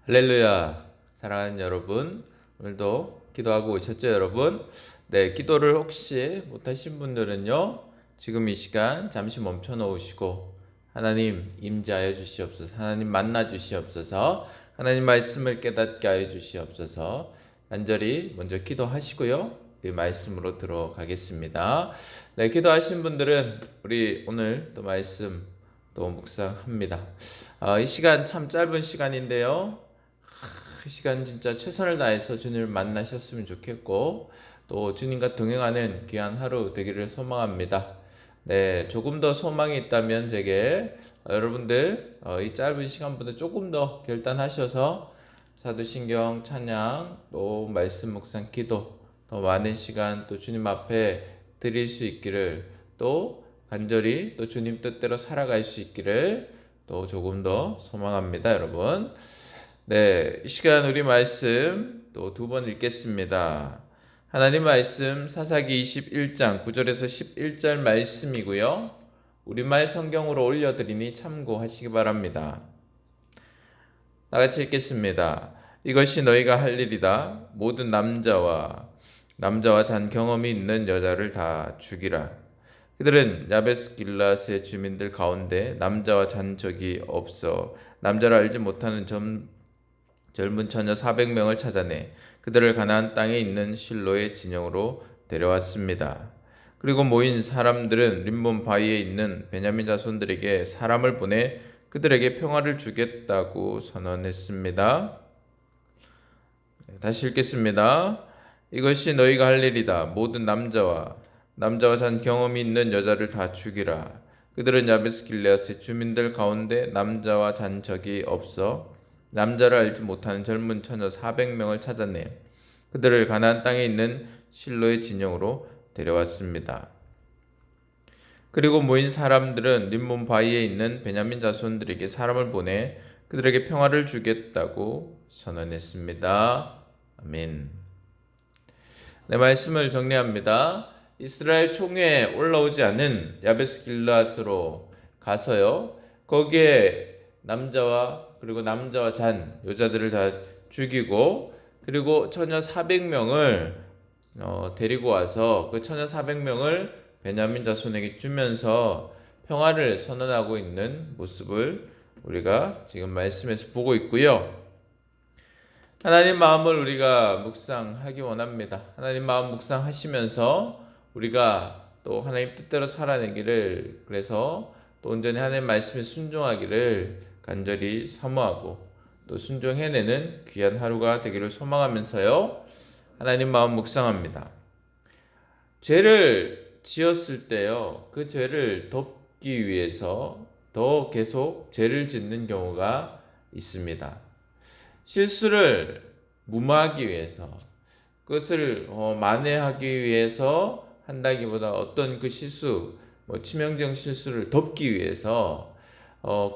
할렐루야. 사랑하는 여러분, 오늘도 기도하고 오셨죠, 여러분? 네, 기도를 혹시 못하신 분들은요, 지금 이 시간 잠시 멈춰 놓으시고 하나님 임재하여 주시옵소서, 하나님 만나 주시옵소서, 하나님 말씀을 깨닫게 하여 주시옵소서. 간절히 먼저 기도하시고요, 이 말씀으로 들어가겠습니다. 네, 기도하신 분들은 우리 오늘 또 말씀 또 묵상합니다. 이 시간 참 짧은 시간인데요, 그 시간 진짜 최선을 다해서 주님을 만나셨으면 좋겠고, 또 주님과 동행하는 귀한 하루 되기를 소망합니다. 네, 조금 더 소망이 있다면 제게 여러분들 이 짧은 시간보다 조금 더 결단하셔서 사도신경 찬양 또 말씀 묵상 기도 더 많은 시간 또 주님 앞에 드릴 수 있기를, 또 간절히 또 주님 뜻대로 살아갈 수 있기를 또 조금 더 소망합니다, 여러분. 네, 이 시간 우리 말씀 또 두 번 읽겠습니다. 하나님 말씀 사사기 21장 9절에서 11절 말씀이고요. 우리말 성경으로 올려드리니 참고하시기 바랍니다. 다같이 읽겠습니다. 이것이 너희가 할 일이다. 모든 남자와 잔 경험이 있는 여자를 다 죽이라. 그들은 야베스 길앗의 주민들 가운데 남자와 잔 적이 없어 남자를 알지 못하는 젊은 처녀 400명을 찾아내 그들을 가나안 땅에 있는 실로의 진영으로 데려왔습니다. 그리고 모인 사람들은 림몬 바위에 있는 베냐민 자손들에게 사람을 보내 그들에게 평화를 주겠다고 선언했습니다. 다시 읽겠습니다. 이것이 너희가 할 일이다. 모든 남자와 잔 경험이 있는 여자를 다 죽이라. 그들은 야베스 길앗의 주민들 가운데 남자와 잔 적이 없어 남자를 알지 못하는 젊은 처녀 400명을 찾아내 그들을 가나안 땅에 있는 실로의 진영으로 데려왔습니다. 그리고 모인 사람들은 림몬 바위에 있는 베냐민 자손들에게 사람을 보내 그들에게 평화를 주겠다고 선언했습니다. 아멘. 네, 말씀을 정리합니다. 이스라엘 총회에 올라오지 않은 야베스 길앗으로 가서요, 거기에 그리고 남자와 잔 여자들을 다 죽이고, 그리고 처녀 400명을 데리고 와서 그 처녀 400명을 베냐민 자손에게 주면서 평화를 선언하고 있는 모습을 우리가 지금 말씀에서 보고 있고요. 하나님 마음을 우리가 묵상하기 원합니다. 하나님 마음 묵상하시면서 우리가 또 하나님 뜻대로 살아내기를, 그래서 또 온전히 하나님 말씀에 순종하기를 간절히 사모하고 또 순종해내는 귀한 하루가 되기를 소망하면서요, 하나님 마음 묵상합니다. 죄를 지었을 때요, 그 죄를 덮기 위해서 더 계속 죄를 짓는 경우가 있습니다. 실수를 무마하기 위해서, 그것을 만회하기 위해서 한다기보다 어떤 그 실수, 치명적 실수를 덮기 위해서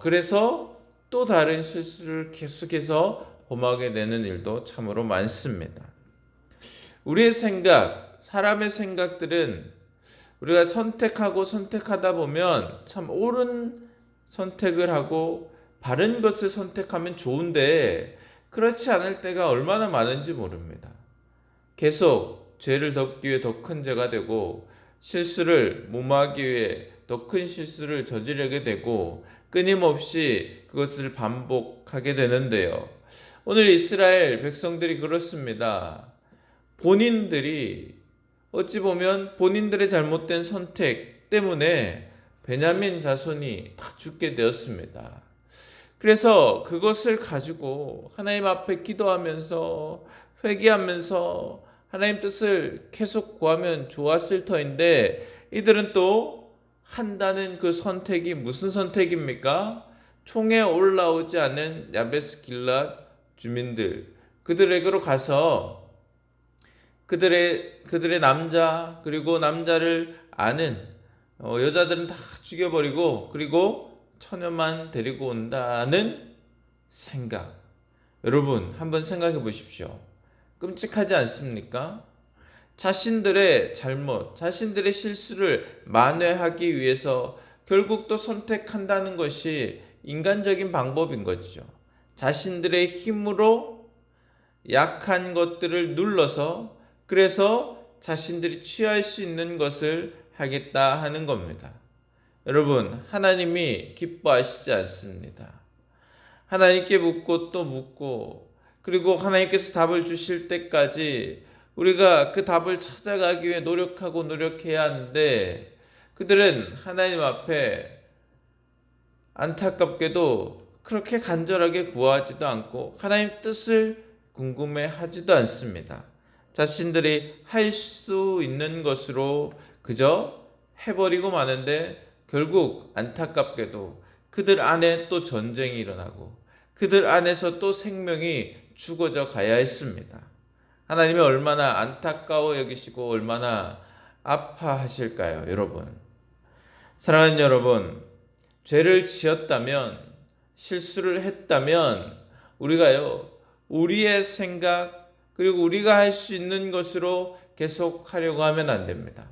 그래서 또 다른 실수를 계속해서 범하게 되는 일도 참으로 많습니다. 우리의 생각, 사람의 생각들은 우리가 선택하다 보면 참 옳은 선택을 하고 바른 것을 선택하면 좋은데, 그렇지 않을 때가 얼마나 많은지 모릅니다. 계속 죄를 덮기 위해 더 큰 죄가 되고, 실수를 무마하기 위해 더 큰 실수를 저지르게 되고, 끊임없이 그것을 반복하게 되는데요. 오늘 이스라엘 백성들이 그렇습니다. 본인들이 어찌 보면 본인들의 잘못된 선택 때문에 베냐민 자손이 다 죽게 되었습니다. 그래서 그것을 가지고 하나님 앞에 기도하면서 회개하면서 하나님 뜻을 계속 구하면 좋았을 터인데, 이들은 또 한다는 그 선택이 무슨 선택입니까? 총에 올라오지 않은 야베스 길앗 주민들, 그들에게로 가서 그들의 남자, 그리고 남자를 아는 여자들은 다 죽여버리고, 그리고 처녀만 데리고 온다는 생각. 여러분 한번 생각해 보십시오. 끔찍하지 않습니까? 자신들의 잘못, 자신들의 실수를 만회하기 위해서 결국 또 선택한다는 것이 인간적인 방법인 거죠. 자신들의 힘으로 약한 것들을 눌러서 그래서 자신들이 취할 수 있는 것을 하겠다 하는 겁니다. 여러분, 하나님이 기뻐하시지 않습니다. 하나님께 묻고 또 묻고 그리고 하나님께서 답을 주실 때까지 우리가 그 답을 찾아가기 위해 노력해야 하는데 그들은 하나님 앞에 안타깝게도 그렇게 간절하게 구하지도 않고 하나님 뜻을 궁금해하지도 않습니다. 자신들이 할 수 있는 것으로 그저 해버리고 마는데 결국 안타깝게도 그들 안에 또 전쟁이 일어나고 그들 안에서 또 생명이 죽어져 가야 했습니다. 하나님이 얼마나 안타까워 여기시고 얼마나 아파하실까요, 여러분? 사랑하는 여러분, 죄를 지었다면, 실수를 했다면 우리가요, 우리의 생각 그리고 우리가 할 수 있는 것으로 계속 하려고 하면 안 됩니다.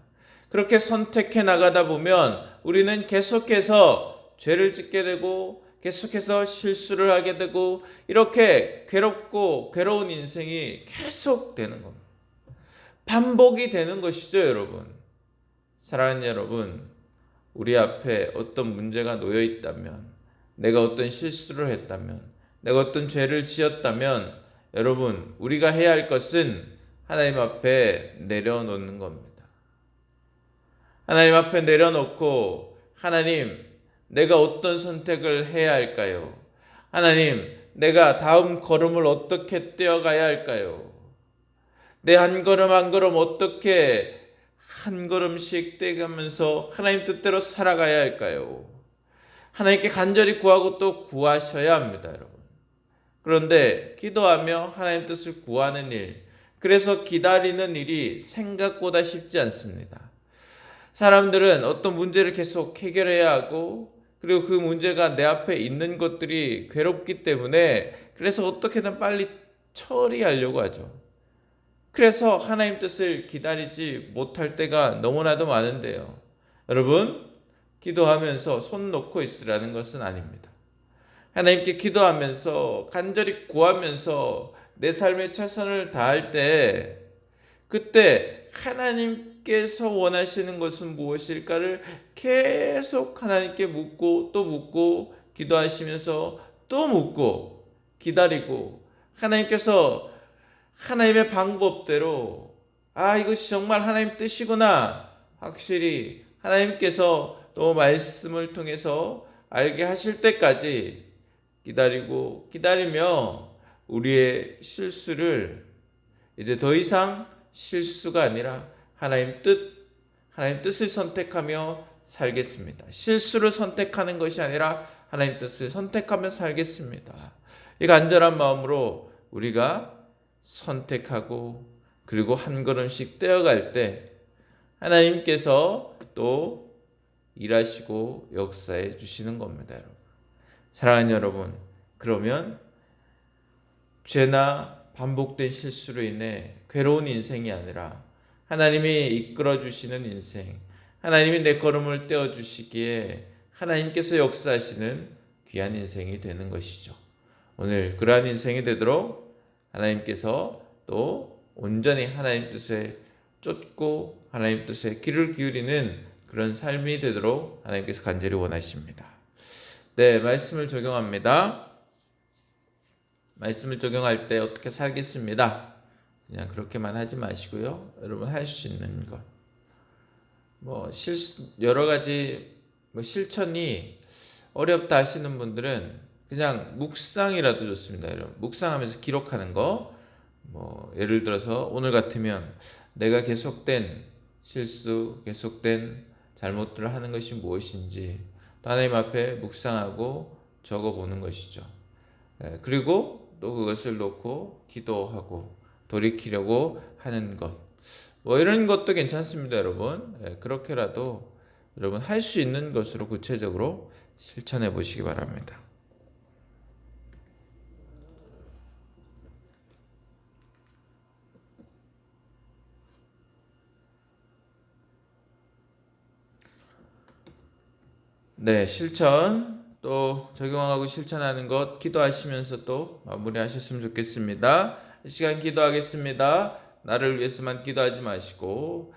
그렇게 선택해 나가다 보면 우리는 계속해서 죄를 짓게 되고 계속해서 실수를 하게 되고 이렇게 괴롭고 괴로운 인생이 계속 되는 겁니다. 반복이 되는 것이죠, 여러분. 사랑하는 여러분, 우리 앞에 어떤 문제가 놓여 있다면, 내가 어떤 실수를 했다면, 내가 어떤 죄를 지었다면, 여러분, 우리가 해야 할 것은 하나님 앞에 내려놓는 겁니다. 하나님 앞에 내려놓고, 하나님, 내가 어떤 선택을 해야 할까요? 하나님, 내가 다음 걸음을 어떻게 떼어가야 할까요? 내 한 걸음 한 걸음 어떻게 한 걸음씩 떼가면서 하나님 뜻대로 살아가야 할까요? 하나님께 간절히 구하고 또 구하셔야 합니다, 여러분. 그런데 기도하며 하나님 뜻을 구하는 일, 그래서 기다리는 일이 생각보다 쉽지 않습니다. 사람들은 어떤 문제를 계속 해결해야 하고 그리고 그 문제가 내 앞에 있는 것들이 괴롭기 때문에 그래서 어떻게든 빨리 처리하려고 하죠. 그래서 하나님 뜻을 기다리지 못할 때가 너무나도 많은데요. 여러분, 기도하면서 손 놓고 있으라는 것은 아닙니다. 하나님께 기도하면서 간절히 구하면서 내 삶에 최선을 다할 때 그때 하나님께서 원하시는 것은 무엇일까를 계속 하나님께 묻고 또 묻고 기도하시면서 또 묻고 기다리고 하나님께서 하나님의 방법대로 이것이 정말 하나님 뜻이구나 확실히 하나님께서 또 말씀을 통해서 알게 하실 때까지 기다리며 우리의 실수를 이제 더 이상 실수가 아니라 하나님 뜻을 선택하며 살겠습니다. 실수를 선택하는 것이 아니라 하나님 뜻을 선택하며 살겠습니다. 이 간절한 마음으로 우리가 선택하고 그리고 한 걸음씩 떼어갈 때 하나님께서 또 일하시고 역사해 주시는 겁니다, 여러분. 사랑하는 여러분, 그러면 죄나 반복된 실수로 인해 괴로운 인생이 아니라 하나님이 이끌어 주시는 인생, 하나님이 내 걸음을 떼어 주시기에 하나님께서 역사하시는 귀한 인생이 되는 것이죠. 오늘 그러한 인생이 되도록 하나님께서 또 온전히 하나님 뜻에 쫓고 하나님 뜻에 귀를 기울이는 그런 삶이 되도록 하나님께서 간절히 원하십니다. 네, 말씀을 적용합니다. 말씀을 적용할 때 어떻게 살겠습니다. 그냥 그렇게만 하지 마시고요. 여러분 할 수 있는 것. 여러 가지 실천이 어렵다 하시는 분들은 그냥 묵상이라도 좋습니다. 여러분 묵상하면서 기록하는 거. 예를 들어서 오늘 같으면 내가 계속된 실수, 계속된 잘못들을 하는 것이 무엇인지 하나님 앞에 묵상하고 적어보는 것이죠. 그리고 또 그것을 놓고 기도하고 돌이키려고 하는 것. 이런 것도 괜찮습니다, 여러분. 그렇게라도 여러분 할 수 있는 것으로 구체적으로 실천해 보시기 바랍니다. 네, 실천 또 적용하고 실천하는 것 기도하시면서 또 마무리하셨으면 좋겠습니다. 이 시간 기도하겠습니다. 나를 위해서만 기도하지 마시고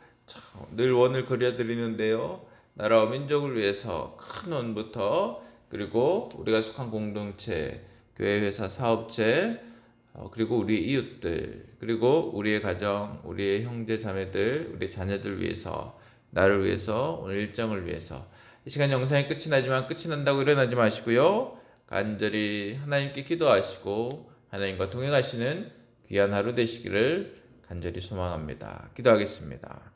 늘 원을 그려드리는데요. 나라와 민족을 위해서 큰 원부터, 그리고 우리가 속한 공동체, 교회, 회사, 사업체, 그리고 우리 이웃들, 그리고 우리의 가정, 우리의 형제 자매들, 우리 자녀들 위해서, 나를 위해서, 오늘 일정을 위해서. 이 시간 영상이 끝이 나지만 끝이 난다고 일어나지 마시고요. 간절히 하나님께 기도하시고 하나님과 동행하시는 귀한 하루 되시기를 간절히 소망합니다. 기도하겠습니다.